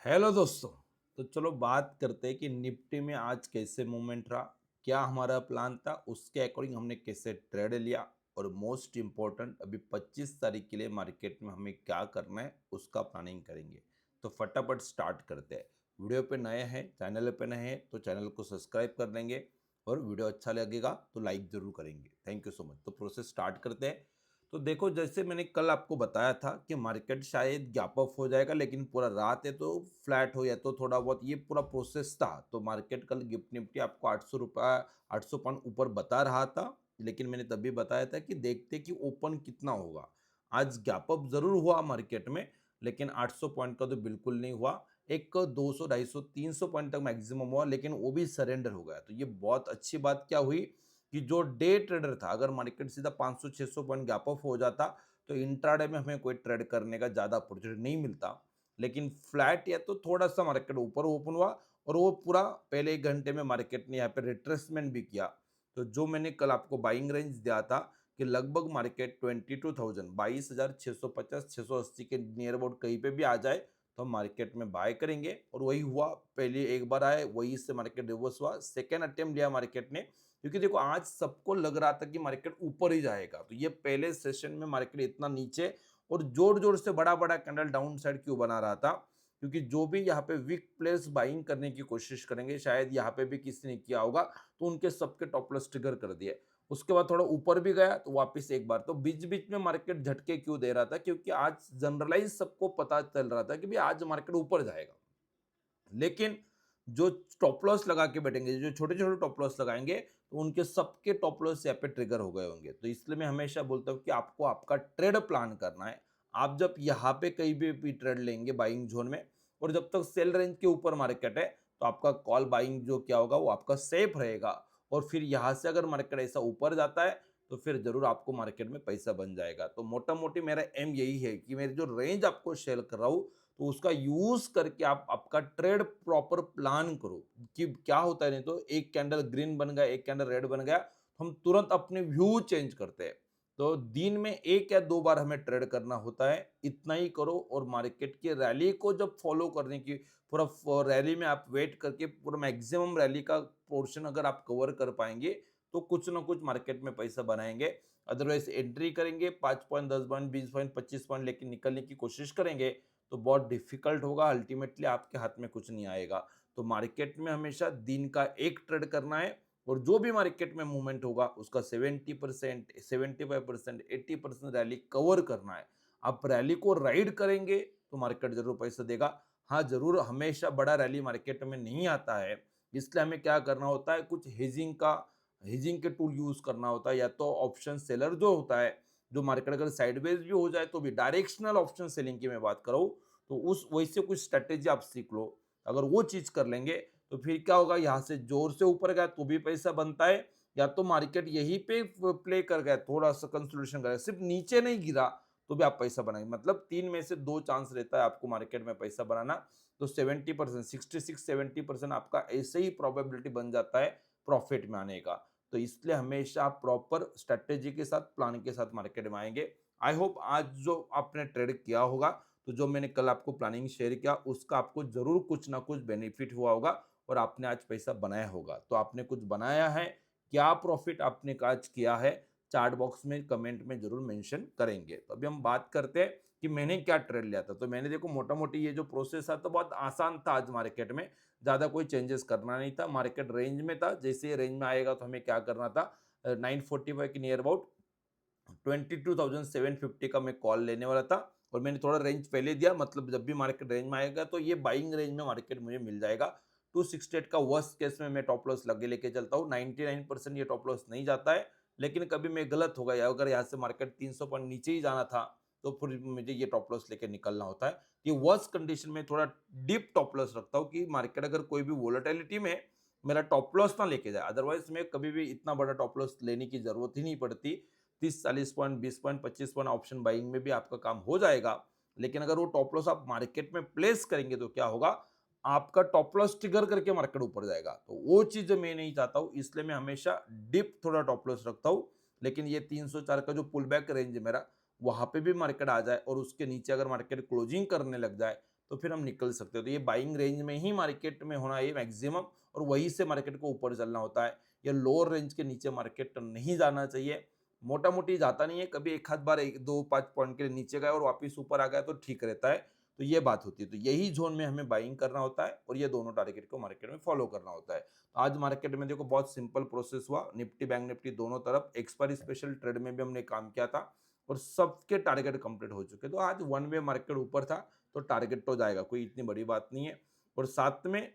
Hello दोस्तों। तो चलो बात करते हैं कि निफ्टी में आज कैसे मूवमेंट रहा, क्या हमारा प्लान था, उसके अकॉर्डिंग हमने कैसे ट्रेड लिया और मोस्ट इम्पोर्टेंट अभी 25 तारीख के लिए मार्केट में हमें क्या करना है उसका प्लानिंग करेंगे। तो फटाफट स्टार्ट करते हैं। वीडियो पे नए हैं, चैनल पे नए हैं तो चैनल को सब्सक्राइब कर लेंगे और वीडियो अच्छा लगेगा तो लाइक ज़रूर करेंगे। Thank you so much. तो प्रोसेस स्टार्ट करते हैं। तो देखो, जैसे मैंने कल आपको बताया था कि मार्केट शायद गैप अप हो जाएगा, लेकिन पूरा रात है तो फ्लैट हो या तो थोड़ा बहुत, ये पूरा प्रोसेस था। तो मार्केट कल गिफ्ट निफ्टी आपको 800 रुपये 800 पॉइंट ऊपर बता रहा था, लेकिन मैंने तभी बताया था कि देखते कि ओपन कितना होगा। आज गैप अप जरूर हुआ मार्केट में, लेकिन 800 पॉइंट का तो बिल्कुल नहीं हुआ। एक 200 250 300 पॉइंट तक मैक्सिमम हुआ, लेकिन वो भी सरेंडर हो गया। तो ये बहुत अच्छी बात क्या हुई कि जो डे ट्रेडर था, अगर मार्केट सीधा 500-600 पॉइंट गैप अप हो जाता तो इंट्राडे में हमें कोई ट्रेड करने का ज़्यादा अपॉर्चुनिटी नहीं मिलता। लेकिन फ्लैट या तो थोड़ा सा मार्केट ऊपर ओपन हुआ और वो पूरा पहले 1 घंटे में मार्केट ने यहाँ पे रिट्रेसमेंट भी किया। तो जो मैंने कल आपको बाइंग रेंज दिया था कि लगभग मार्केट 22,000 22,650 680 के नियर अबाउट कहीं पे भी आ जाए तो हम मार्केट में बाय करेंगे। और वही हुआ, पहले एक बार आए वही से मार्केट रिवर्स हुआ, सेकेंड अटेम्प्ट लिया मार्केट ने। क्योंकि देखो, आज सबको लग रहा था कि मार्केट ऊपर ही जाएगा, तो ये पहले सेशन में मार्केट इतना नीचे और जोर जोर से बड़ा बड़ा कैंडल डाउन साइड क्यों बना रहा था, क्योंकि जो भी यहाँ पे वीक प्लेस बाइंग करने की कोशिश करेंगे, शायद यहाँ पे भी किसी ने किया होगा, तो उनके सबके टॉप लॉस ट्रिगर कर दिए। उसके बाद थोड़ा ऊपर भी गया तो वापस एक बार, तो बीच बीच में मार्केट झटके क्यों दे रहा था, क्योंकि आज जनरलाइज सबको पता चल रहा था कि भाई आज मार्केट ऊपर जाएगा। लेकिन जो टॉप लॉस लगा के बैठेंगे, जो छोटे छोटे टॉप लॉस लगाएंगे, तो उनके सबके टॉप लॉस यहाँ पे ट्रिगर हो गए होंगे। तो इसलिए मैं हमेशा बोलता हूँ कि आपको आपका ट्रेड प्लान करना है। आप जब यहाँ पे कहीं भी ट्रेड लेंगे बाइंग जोन में, और जब तक सेल रेंज के ऊपर मार्केट है, तो आपका कॉल बाइंग जो क्या होगा वो आपका सेफ रहेगा। और फिर यहाँ से अगर मार्केट ऐसा ऊपर जाता है तो फिर जरूर आपको मार्केट में पैसा बन जाएगा। तो मोटा मोटी मेरा एम यही है कि मेरी जो रेंज आपको शेयर कर रहा हूँ, तो उसका यूज करके आप आपका ट्रेड प्रॉपर प्लान करो। कि क्या होता है, नहीं तो एक कैंडल ग्रीन बन गया, एक कैंडल रेड बन गया, तो हम तुरंत अपने व्यू चेंज करते हैं। तो दिन में एक या दो बार हमें ट्रेड करना होता है, इतना ही करो। और मार्केट की रैली को जब फॉलो करने की, पूरा रैली में आप वेट करके पूरा मैक्सिमम रैली का पोर्शन अगर आप कवर कर पाएंगे, तो कुछ ना कुछ मार्केट में पैसा बनाएंगे। अदरवाइज एंट्री करेंगे 5 पॉइंट 10 पॉइंट 20 पॉइंट 25 पॉइंट लेकिन निकलने की कोशिश करेंगे, तो बहुत डिफिकल्ट होगा, अल्टीमेटली आपके हाथ में कुछ नहीं आएगा। तो मार्केट में हमेशा दिन का एक ट्रेड करना है, और जो भी मार्केट में मूवमेंट होगा उसका 70% 75% 80% रैली कवर करना है। आप रैली को राइड करेंगे तो मार्केट जरूर पैसा देगा। हाँ जरूर, हमेशा बड़ा रैली मार्केट में नहीं आता है, इसलिए हमें क्या करना होता है, कुछ हेजिंग के टूल यूज करना होता है। या तो ऑप्शन सेलर जो होता है, जो मार्केट अगर साइडवेज भी हो जाए तो भी डायरेक्शनल ऑप्शन सेलिंग की मैं बात करूँ, तो उस वैसे कुछ स्ट्रेटेजी आप सीख लो। अगर वो चीज कर लेंगे तो फिर क्या होगा, यहाँ से जोर से ऊपर गया तो भी पैसा बनता है, या तो मार्केट यहीं पे प्ले कर गया, थोड़ा सा कंसोलिडेशन कर गया, सिर्फ नीचे नहीं गिरा तो भी आप पैसा बनाएंगे। मतलब 3 में से 2 चांस रहता है आपको मार्केट में पैसा बनाना। तो 70% 66-70% आपका ऐसे ही प्रोबेबिलिटी बन जाता है प्रॉफिट में आने का। तो इसलिए हमेशा आप प्रॉपर स्ट्रेटेजी के साथ, प्लान के साथ मार्केट में आएंगे। आई होप आज जो आपने ट्रेड किया होगा, तो जो मैंने कल आपको प्लानिंग शेयर किया उसका आपको जरूर कुछ ना कुछ बेनिफिट हुआ होगा और आपने आज पैसा बनाया होगा। तो आपने कुछ बनाया है, क्या प्रॉफिट आपने आज किया है, चार्ट बॉक्स में कमेंट में जरूर मेंशन करेंगे। तो अभी हम बात करते हैं कि मैंने क्या ट्रेड लिया था। तो मैंने देखो मोटा मोटी ये जो प्रोसेस था तो बहुत आसान था। आज मार्केट में ज़्यादा कोई चेंजेस करना नहीं था, मार्केट रेंज में था। जैसे ये रेंज में आएगा तो हमें क्या करना था, 945 के नियर अबाउट 22,750 का मैं कॉल लेने वाला था। और मैंने थोड़ा रेंज पहले दिया, मतलब जब भी मार्केट रेंज में आएगा तो ये बाइंग रेंज में मार्केट मुझे मिल जाएगा। 268 का वर्स्ट केस में मैं टॉप लॉस लगे लेके चलता हूँ। 99% ये टॉप लॉस नहीं जाता है, लेकिन कभी मैं गलत हो गया, अगर यहाँ से मार्केट 300 पॉइंट नीचे ही जाना था तो फिर मुझे ये टॉप लॉस लेके निकलना होता है। ये वर्स्ट कंडीशन में थोड़ा डीप टॉप लॉस रखता हूँ कि मार्केट अगर कोई भी वोलेटिलिटी में मेरा टॉप लॉस ना लेके जाए। अदरवाइज मैं कभी भी इतना बड़ा टॉप लॉस लेने की जरूरत ही नहीं पड़ती। 30-40 point 20 point 25 point option buying में भी आपका काम हो जाएगा। लेकिन अगर वो टॉप लॉस आप मार्केट में प्लेस करेंगे तो क्या होगा, आपका टॉप लॉस ट्रिगर करके मार्केट ऊपर जाएगा। तो वो चीज मैं नहीं चाहता हूं, इसलिए मैं हमेशा डिप थोड़ा टॉप लॉस रखता हूं। लेकिन ये 304 का जो पुल बैक रेंज है मेरा, वहां पे भी मार्केट आ जाए और उसके नीचे अगर मार्केट क्लोजिंग करने लग जाए तो फिर हम निकल सकते हैं। तो ये बाइंग रेंज में ही मार्केट में होना है मैक्सिमम, और वहीं से मार्केट को ऊपर चलना होता है। या लोअर रेंज के नीचे मार्केट नहीं जाना चाहिए। मोटा मोटी जाता नहीं है, कभी एक आध बार 1-2-5 पॉइंट के लिए नीचे गया और वापस ऊपर आ गया तो ठीक रहता है। तो ये बात होती है। तो यही जोन में हमें बाइंग करना होता है और ये दोनों टारगेट को मार्केट में फॉलो करना होता है। तो आज मार्केट में देखो बहुत सिंपल प्रोसेस हुआ, निफ्टी बैंक निफ्टी दोनों तरफ एक्सपायरी स्पेशल ट्रेड में भी हमने काम किया था और सबके टारगेट कंप्लीट हो चुके। तो आज वन वे मार्केट ऊपर था तो टारगेट तो जाएगा, कोई इतनी बड़ी बात नहीं है। और साथ में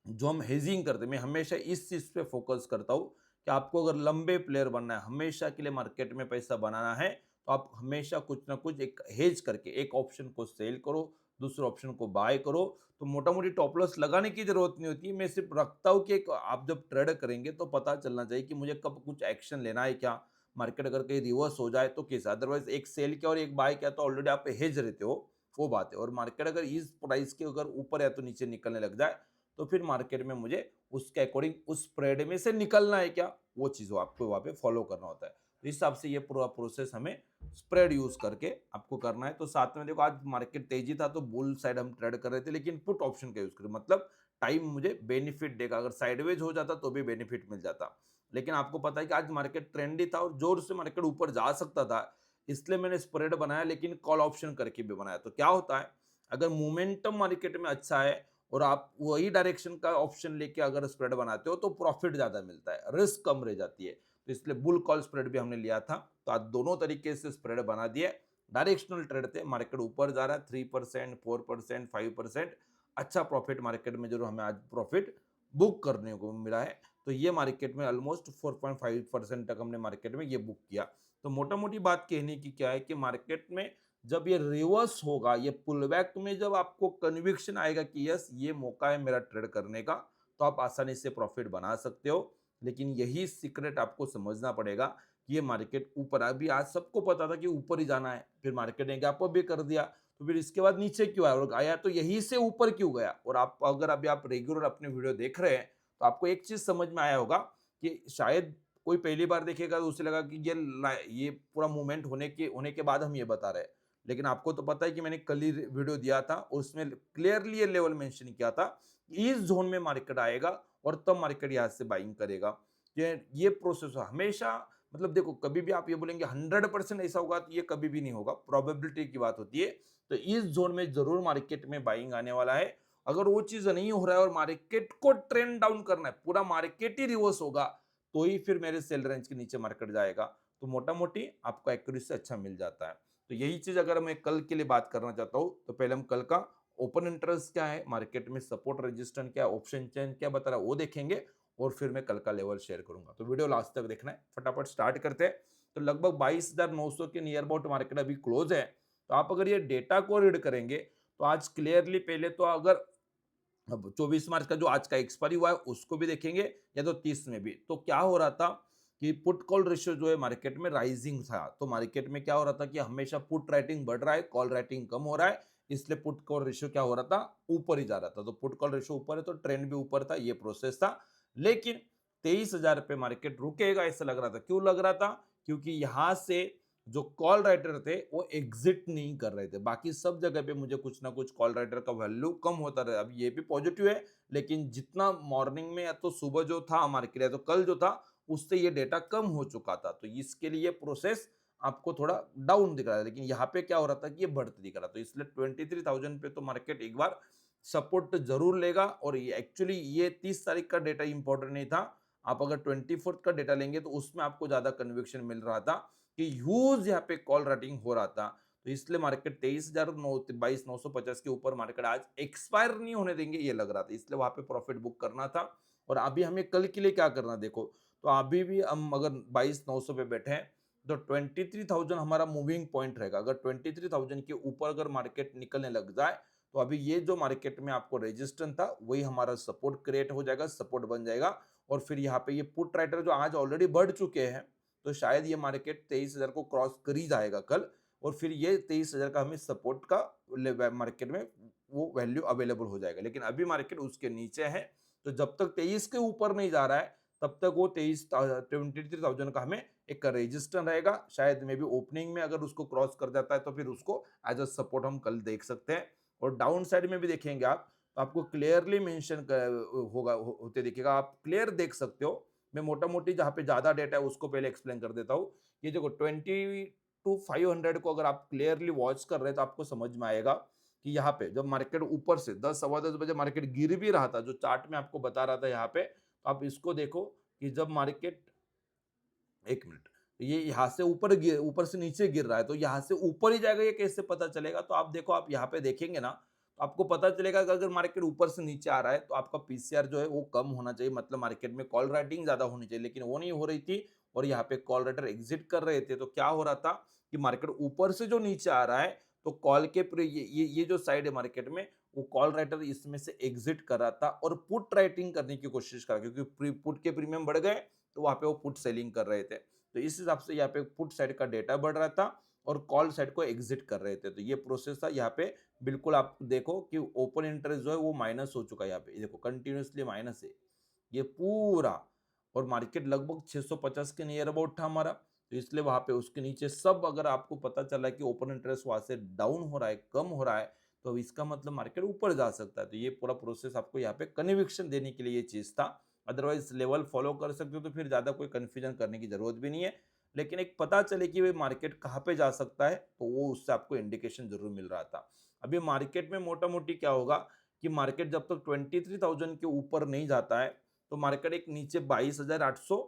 जो हम हेजिंग करते हैं, मैं हमेशा इस चीज पे फोकस करता हूँ कि आपको अगर लंबे प्लेयर बनना है, हमेशा के लिए मार्केट में पैसा बनाना है, तो आप हमेशा कुछ ना कुछ एक हेज करके एक ऑप्शन को सेल करो, दूसरे ऑप्शन को बाय करो। तो मोटा मोटी टॉप लॉस लगाने की जरूरत नहीं होती। मैं सिर्फ रखता हूँ कि एक आप जब ट्रेड करेंगे तो पता चलना चाहिए कि मुझे कब कुछ एक्शन लेना है क्या, मार्केट अगर कहीं रिवर्स हो जाए तो कैसा। अदरवाइज एक सेल किया और एक बाय किया तो ऑलरेडी आप हेज रहते हो, वो बात है। और मार्केट अगर इस प्राइस के अगर ऊपर या तो नीचे निकलने लग जाए तो फिर मार्केट में मुझे उसके अकॉर्डिंग उस स्प्रेड में से निकलना है क्या, वो चीज़ आपको वहाँ पे फॉलो करना होता है। तो इस हिसाब से ये पूरा प्रोसेस हमें स्प्रेड यूज करके आपको करना है। तो साथ में देखो आज मार्केट तेजी था तो बुल साइड हम ट्रेड कर रहे थे, लेकिन पुट ऑप्शन का यूज करें, मतलब टाइम मुझे बेनिफिट देगा। अगर साइडवेज हो जाता तो भी बेनिफिट मिल जाता, लेकिन आपको पता है कि आज मार्केट ट्रेंडी था और जोर से मार्केट ऊपर जा सकता था, इसलिए मैंने स्प्रेड बनाया, लेकिन कॉल ऑप्शन करके भी बनाया। तो क्या होता है, अगर मोमेंटम मार्केट में अच्छा है और आप वही डायरेक्शन का ऑप्शन लेके अगर स्प्रेड बनाते हो तो प्रॉफिट ज्यादा मिलता है, रिस्क कम रह जाती है। तो इसलिए बुल कॉल स्प्रेड भी हमने लिया था। तो आज दोनों तरीके से स्प्रेड बना दिए। डायरेक्शनल ट्रेड थे, मार्केट ऊपर जा रहा है 3%, 4%, 5%, अच्छा प्रॉफिट मार्केट में जरूर हमें आज प्रॉफिट बुक करने को मिला है। तो ये मार्केट में ऑलमोस्ट 4.5% तक हमने मार्केट में ये बुक किया। तो मोटा मोटी बात कहने की क्या है कि मार्केट में जब ये रिवर्स होगा, ये पुल बैक में जब आपको कन्विक्शन आएगा कि यस ये मौका है मेरा ट्रेड करने का, तो आप आसानी से प्रॉफिट बना सकते हो। लेकिन यही सीक्रेट आपको समझना पड़ेगा कि ये मार्केट ऊपर, अभी आज सबको पता था कि ऊपर ही जाना है, फिर मार्केट ने गैप अप भी कर दिया, तो फिर इसके बाद नीचे क्यों आया और आया तो यही से ऊपर क्यों गया। और आप अगर अभी आप रेगुलर अपने वीडियो देख रहे हैं तो आपको एक चीज समझ में आया होगा कि शायद कोई पहली बार देखेगा तो उसे लगा कि ये पूरा मूवमेंट होने के बाद हम ये बता रहे हैं, लेकिन आपको तो पता है कि मैंने कल ही वीडियो दिया था, उसमें क्लियरली ये लेवल मेंशन किया था कि इस जोन में मार्केट आएगा और तब मार्केट यहां से बाइंग करेगा। ये प्रोसेस हमेशा, मतलब देखो कभी भी आप ये बोलेंगे 100% ऐसा होगा तो ये कभी भी नहीं होगा, प्रोबेबिलिटी की बात होती है। तो इस जोन में जरूर मार्केट में बाइंग आने वाला है। अगर वो चीज नहीं हो रहा है और मार्केट को ट्रेंड डाउन करना है, पूरा मार्केट ही रिवर्स होगा, तो ही फिर मेरे सेल रेंज के नीचे मार्केट जाएगा। तो मोटा मोटी आपको एक्यूरेसी अच्छा मिल जाता है। तो यही चीज अगर मैं कल के लिए बात करना चाहता हूँ तो पहले हम कल का ओपन इंटरेस्ट क्या है, मार्केट में सपोर्ट रेजिस्टेंस क्या है, ऑप्शन चेन क्या बता रहा है वो देखेंगे, और फिर मैं कल का लेवल शेयर करूंगा। तो वीडियो लास्ट तक देखना है, फटाफट स्टार्ट करते हैं। तो लगभग 22,900 के नियर अबाउट मार्केट अभी क्लोज है। तो आप अगर ये डेटा को रीड करेंगे तो आज क्लियरली पहले तो अगर अब 24 मार्च का जो आज का एक्सपायरी हुआ है उसको भी देखेंगे, या तो 30 में भी, तो क्या हो रहा था कि पुट कॉल रेशियो जो है मार्केट में राइजिंग था। तो मार्केट में क्या हो रहा था कि हमेशा पुट राइटिंग बढ़ रहा है, कॉल राइटिंग कम हो रहा है, इसलिए पुट कॉल रेशियो क्या हो रहा था, ऊपर ही जा रहा था। तो पुट कॉल रेशियो ऊपर है तो ट्रेंड भी ऊपर था, ये प्रोसेस था। लेकिन 23,000 पे मार्केट रुकेगा ऐसा लग रहा था। क्यों लग रहा था, क्योंकि यहां से जो कॉल राइटर थे वो एग्जिट नहीं कर रहे थे। बाकी सब जगह पे मुझे कुछ ना कुछ कॉल राइटर का वैल्यू कम होता रहा। अब ये भी पॉजिटिव है, लेकिन जितना मॉर्निंग में या तो सुबह जो था मार्केट या तो कल जो था उससे ये डेटा कम हो चुका था। तो इसके लिए प्रोसेस आपको थोड़ा डाउन दिख रहा है, लेकिन यहाँ पे क्या हो रहा था कि ये बढ़ते दिख रहा था। तो इसलिए 23,000 पे तो मार्केट एक बार सपोर्ट जरूर लेगा। और ये एक्चुअली ये 30 तारीख का डेटा इंपॉर्टेंट नहीं था, आप अगर 24 का डेटा लेंगे तो उसमें आपको ज्यादा कन्विक्शन मिल रहा था कि ह्यूज यहाँ पे कॉल राइटिंग हो रहा था। तो इसलिए मार्केट 22,950 के ऊपर मार्केट आज एक्सपायर नहीं होने देंगे ये लग रहा था, इसलिए वहां पे प्रॉफिट बुक करना था। और अभी हमें कल के लिए क्या करना देखो, तो अभी भी हम अगर 22,900 पे बैठे हैं तो 23,000 हमारा मूविंग पॉइंट रहेगा। अगर 23,000 के ऊपर अगर मार्केट निकलने लग जाए तो अभी ये जो मार्केट में आपको रेजिस्टेंस था वही हमारा सपोर्ट क्रिएट हो जाएगा, सपोर्ट बन जाएगा। और फिर यहाँ पे ये पुट राइटर जो आज ऑलरेडी बढ़ चुके हैं, तो शायद ये मार्केट 23,000 को क्रॉस कर ही जाएगा कल। और फिर ये 23,000 का हमें सपोर्ट का मार्केट में वो वैल्यू अवेलेबल हो जाएगा। लेकिन अभी मार्केट उसके नीचे है, तो जब तक 23 के ऊपर नहीं जा रहा है तब तक वो 23,000 का हमें एक रजिस्टर रहेगा। शायद मे भी ओपनिंग में अगर उसको क्रॉस कर जाता है तो फिर उसको एज अ सपोर्ट हम कल देख सकते हैं। और डाउन साइड में भी देखेंगे आप, तो आपको क्लियरली मेंशन होगा होते दिखेगा, आप क्लियर देख सकते हो। मैं मोटा-मोटी जहाँ पे ज़्यादा डेटा है उसको पहले एक्सप्लेन कर देता हूँ। ये देखो 20 टू 500 को अगर आप क्लियरली वॉच कर रहे हैं तो आपको समझ में आएगा कि यहाँ पे जब मार्केट ऊपर से 10 सवा 10 बजे मार्केट गिर भी रहा था, जो चार्ट में आपको बता रहा था यहाँ पे, तो आप इसको देखो कि जब मार्केट 1 मिनट, ये यहाँ से ऊपर से नीचे गिर रहा है, तो यहाँ से ऊपर ही जाएगा ये कैसे पता चलेगा? तो आप देखो, आप यहाँ पे देखेंगे ना, तो आपको पता चलेगा कि अगर मार्केट ऊपर से नीचे आ रहा है, तो आपका पीसीआर जो है वो कम होना चाहिए, मतलब मार्केट में कॉल राइटिंग ज़्यादा होनी चाहिए, लेकिन वो नहीं हो रही थी और यहाँ पे कॉल राइटर एग्ज़िट कर रहे थे। तो क्या हो रहा था कि मार्केट ऊपर से जो नीचे आ रहा है, तो कॉल के प्री ये जो साइड है मार्केट में, वो कॉल राइटर इसमें से एग्ज़िट कर रहा था और पुट राइटिंग करने की कोशिश कर रहा, क्योंकि पुट के प्रीमियम बढ़ गए, तो वहाँ पे वो पुट सेलिंग कर रहे थे। तो इस हिसाब से यहाँ पे पुट साइड का डेटा बढ़ रहा था और कॉल साइड को एग्जिट कर रहे थे। तो ये प्रोसेस था यहाँ पे। बिल्कुल आप देखो कि ओपन इंटरेस्ट जो है वो माइनस हो चुका है यहाँ पे। ये देखो कंटिन्यूअसली माइनस है ये पूरा, और मार्केट लगभग 650 के नियर अबाउट था हमारा। तो इसलिए वहां पे उसके नीचे सब, अगर आपको पता चला कि ओपन इंटरेस्ट वहां से डाउन हो रहा है, कम हो रहा है, तो इसका मतलब मार्केट ऊपर जा सकता है। तो ये पूरा प्रोसेस आपको यहाँ पे कन्विक्शन देने के लिए ये चीज था। अदरवाइज लेवल फॉलो कर सकते हो तो फिर ज्यादा कोई कंफ्यूजन करने की जरूरत भी नहीं है। लेकिन एक पता चले कि वे मार्केट कहाँ पे जा सकता है, तो वो उससे आपको इंडिकेशन जरूर मिल रहा था। अभी मार्केट में मोटा मोटी क्या होगा कि मार्केट जब तक 23,000 के ऊपर नहीं जाता है, तो मार्केट एक नीचे 22,800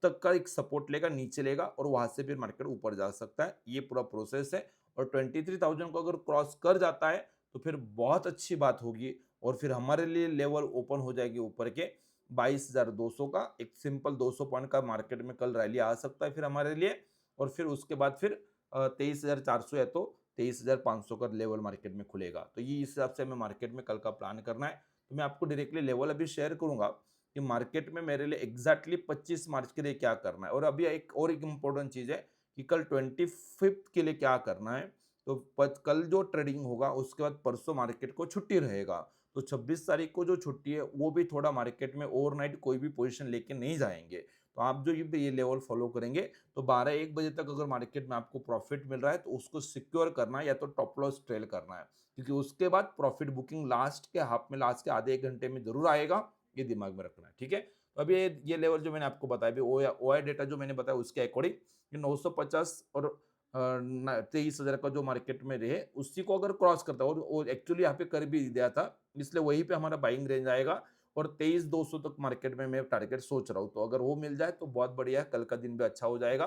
तक का एक सपोर्ट लेगा, नीचे लेगा और वहां से फिर मार्केट ऊपर जा सकता है। ये पूरा प्रोसेस है। और 23,000 को अगर क्रॉस कर जाता है तो फिर बहुत अच्छी बात होगी और फिर हमारे लिए लेवल ओपन हो जाएगी ऊपर के 22,200 का। एक सिंपल 200 पॉइंट का मार्केट में कल रैली आ सकता है फिर हमारे लिए। और फिर उसके बाद फिर 23,400 या तो 23,500 का लेवल मार्केट में खुलेगा। तो ये इस हिसाब से हमें मार्केट में कल का प्लान करना है। तो मैं आपको डायरेक्टली लेवल अभी शेयर करूंगा कि मार्केट में मेरे लिए एग्जैक्टली 25 मार्च के लिए क्या करना है। और अभी एक इम्पोर्टेंट चीज है कि कल 25 के लिए क्या करना है। तो कल जो ट्रेडिंग होगा उसके बाद परसों मार्केट को छुट्टी रहेगा। तो 26 तारीख को जो छुट्टी है वो भी थोड़ा मार्केट में ओवरनाइट कोई भी पोजीशन लेके नहीं जाएंगे। तो आप जो ये लेवल फॉलो करेंगे, तो 12-1 बजे तक अगर मार्केट में आपको प्रॉफिट मिल रहा है तो उसको सिक्योर करना है या तो टॉप लॉस ट्रेल करना है, क्योंकि उसके बाद प्रॉफिट बुकिंग लास्ट के हाफ में, लास्ट के आधे 1 घंटे में जरूर आएगा। ये दिमाग में रखना है, ठीक है। तो अभी ये लेवल जो मैंने आपको बताया, ओ आई डेटा जो मैंने बताया उसके अकॉर्डिंग 950 और 23,000 का जो मार्केट में रहे उसी को अगर क्रॉस करता है, और वो एक्चुअली यहाँ पे कर भी दिया था, इसलिए वहीं पे हमारा बाइंग रेंज आएगा। और 23,200 तक मार्केट में मैं टारगेट सोच रहा हूँ। तो अगर वो मिल जाए तो बहुत बढ़िया है, कल का दिन भी अच्छा हो जाएगा।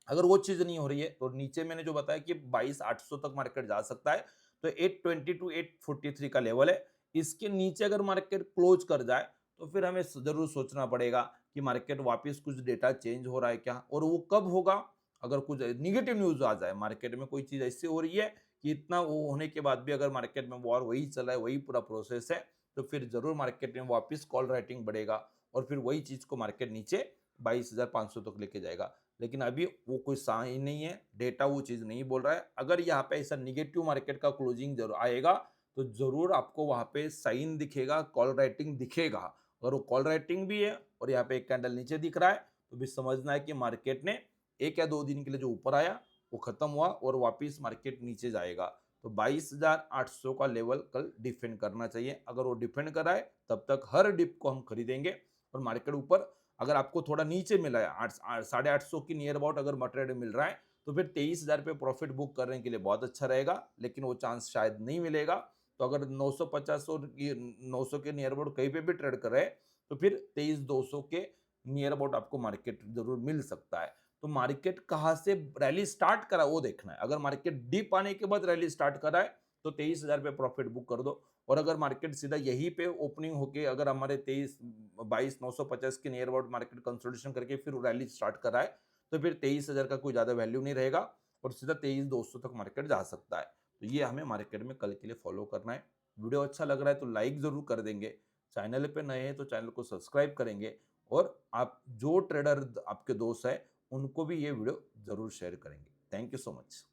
अगर वो चीज नहीं हो रही है तो नीचे मैंने जो बताया कि 22,800 तक मार्केट जा सकता है। तो 820 टू 843 का लेवल है। इसके नीचे अगर मार्केट क्लोज कर जाए तो फिर हमें जरूर सोचना पड़ेगा कि मार्केट वापस कुछ डेटा चेंज हो रहा है क्या, और वो कब होगा। अगर कुछ निगेटिव न्यूज आ जाए, मार्केट में कोई चीज ऐसी हो रही है कि इतना वो होने के बाद भी अगर मार्केट में वॉर वही चल रहा है, वही पूरा प्रोसेस है, तो फिर जरूर मार्केट में वापस कॉल राइटिंग बढ़ेगा और फिर वही चीज को मार्केट नीचे 22,500 तक लेके जाएगा। लेकिन अभी वो कोई साइन नहीं है, डेटा वो चीज़ नहीं बोल रहा है। अगर यहाँ पे ऐसा निगेटिव मार्केट का क्लोजिंग जरूर आएगा, तो ज़रूर आपको वहाँ पे साइन दिखेगा, कॉल राइटिंग दिखेगा। अगर वो कॉल राइटिंग भी है और यहाँ पे एक कैंडल नीचे दिख रहा है, तो भी समझना है कि मार्केट ने 1 या 2 दिन के लिए जो ऊपर आया, वो खत्म हुआ और वापिस मार्केट नीचे जाएगा। तो 22,800 का लेवल कल डिफेंड करना चाहिए। अगर वो डिफेंड कराए तब तक हर डिप को हम खरीदेंगे। और मार्केट ऊपर अगर आपको थोड़ा नीचे मिला है, 800 की नियर अबाउट अगर मटेरियल मिल रहा है, तो फिर 23,000 पे प्रॉफिट बुक करने के लिए बहुत अच्छा रहेगा। लेकिन वो चांस शायद नहीं मिलेगा। तो अगर 950 और 900 के नियर अबाउट कहीं पे भी ट्रेड कर रहे हैं, तो फिर 23,200 के नियर अबाउट आपको मार्केट जरूर मिल सकता है। तो मार्केट कहाँ से रैली स्टार्ट करा वो देखना है। अगर मार्केट डीप आने के बाद रैली स्टार्ट करा है, तो 23,000 पे प्रॉफिट बुक कर दो। और अगर मार्केट सीधा यहीं पे ओपनिंग होके अगर हमारे 22,950 के नियर अबाउट मार्केट कंसोलिडेशन करके फिर रैली स्टार्ट कराए, तो फिर 23,000 का कोई ज्यादा वैल्यू नहीं रहेगा और सीधा 23,200 तक मार्केट जा सकता है। तो ये हमें मार्केट में कल के लिए फॉलो करना है। वीडियो अच्छा लग रहा है तो लाइक जरूर कर देंगे। चैनल पे नए हैं तो चैनल को सब्सक्राइब करेंगे। और आप जो ट्रेडर आपके दोस्त है उनको भी ये वीडियो जरूर शेयर करेंगे। Thank you so much.